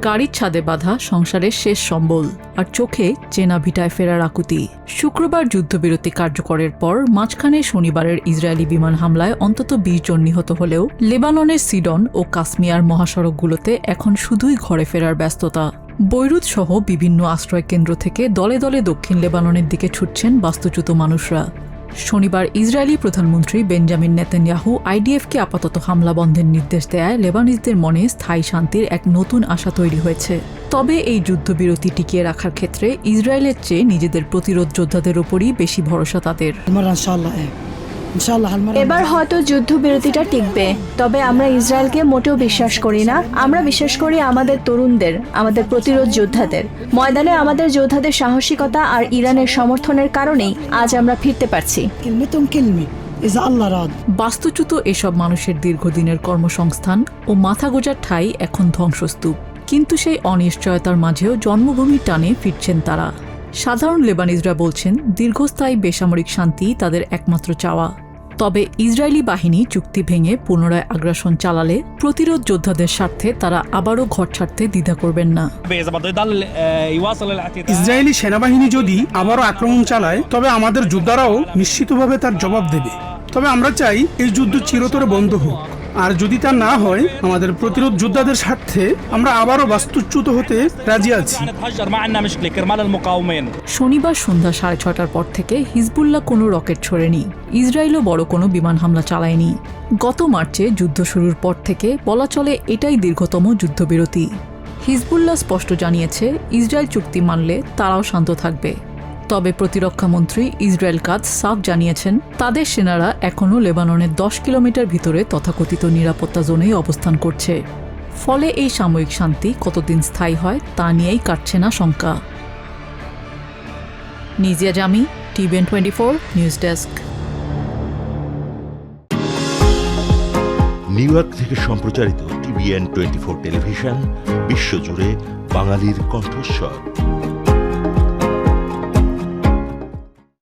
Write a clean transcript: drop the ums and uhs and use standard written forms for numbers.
গাড়ির ছাদে বাঁধা সংসারের শেষ সম্বল, আর চোখে চেনা ভিটায় ফেরার আকুতি। শুক্রবার যুদ্ধবিরতি কার্যকরের পর মাঝখানে শনিবারের ইসরায়েলি বিমান হামলায় অন্তত ২০ জন নিহত হলেও লেবাননের সিডন ও কাসমিয়ার মহাসড়কগুলোতে এখন শুধুই ঘরে ফেরার ব্যস্ততা। বৈরুত সহ বিভিন্ন আশ্রয়কেন্দ্র থেকে দলে দলে দক্ষিণ লেবাননের দিকে ছুটছেন বাস্তুচ্যুত মানুষরা। শনিবার ইসরায়েলি প্রধানমন্ত্রী বেঞ্জামিন নেতানিয়াহু আইডিএফকে আপাতত হামলা বন্ধের নির্দেশ দেয়ায় লেবানিজদের মনে স্থায়ী শান্তির এক নতুন আশা তৈরি হয়েছে। তবে এই যুদ্ধবিরতি টিকিয়ে রাখার ক্ষেত্রে ইসরায়েলের চেয়ে নিজেদের প্রতিরোধ যোদ্ধাদের ওপরই বেশি ভরসা তাদের। এবার হয়তো যুদ্ধবিরতিটা টিকবে, তবে আমরা ইসরায়েলকে মোটেও বিশ্বাস করি না। আমরা বিশ্বাস করি আমাদের তরুণদের, আমাদের প্রতিরোধ যোদ্ধাদের। ময়দানে আমাদের যোদ্ধাদের সাহসিকতা আর ইরানের সমর্থনের কারণেই আজ আমরা ফিরতে পারছি। বাস্তুচ্যুত এসব মানুষের দীর্ঘদিনের কর্মসংস্থান ও মাথা গোজার ঠাঁই এখন ধ্বংসস্তূপ, কিন্তু সেই অনিশ্চয়তার মাঝেও জন্মভূমির টানে ফিরছেন তারা। সাধারণ লেবানিজরা বলছেন দীর্ঘস্থায়ী বেসামরিক শান্তি তাদের একমাত্র চাওয়া। তবে ইসরায়েলি বাহিনী চুক্তি ভেঙে পুনরায় আগ্রাসন চালালে প্রতিরোধ যোদ্ধাদের স্বার্থে তারা আবারও ঘর ছাড়তে দ্বিধা করবেন না। ইসরায়েলি সেনাবাহিনী যদি আবারও আক্রমণ চালায় তবে আমাদের যোদ্ধারাও নিশ্চিতভাবে তার জবাব দেবে। তবে আমরা চাই এই যুদ্ধ চিরতরে বন্ধ হোক, আর যদি তা না হয় আমাদের প্রতিরোধ যোদ্ধাদের স্বার্থে আমরা আবারও বাস্তুচ্যুত হতে রাজি আছি। শনিবার সন্ধ্যা 6:30টার পর থেকে হিজবুল্লাহ কোনো রকেট ছোড়েনি, ইসরায়েলও বড় কোনো বিমান হামলা চালায়নি। গত মার্চে যুদ্ধ শুরুর পর থেকে বলা চলে এটাই দীর্ঘতম যুদ্ধবিরতি। হিজবুল্লাহ স্পষ্ট জানিয়েছে ইসরায়েল চুক্তি মানলে তারাও শান্ত থাকবে। তবে প্রতিরক্ষামন্ত্রী ইসরায়েল কাদস সাফ জানিয়েছেন তাদের সেনারা এখনও লেবাননের 10 কিলোমিটার ভিতরে তথাকথিত নিরাপত্তা জোনেই অবস্থান করছে। ফলে এই সাময়িক শান্তি কতদিন স্থায়ী হয় তা নিয়েই কাটছে না শঙ্কা। নিজিয়া জামি, TVN 24 news desk. New York থেকে সম্প্রচারিত টিভিএন 24 টেলিভিশন বিশ্বজুড়ে বাঙালির কণ্ঠস্বর।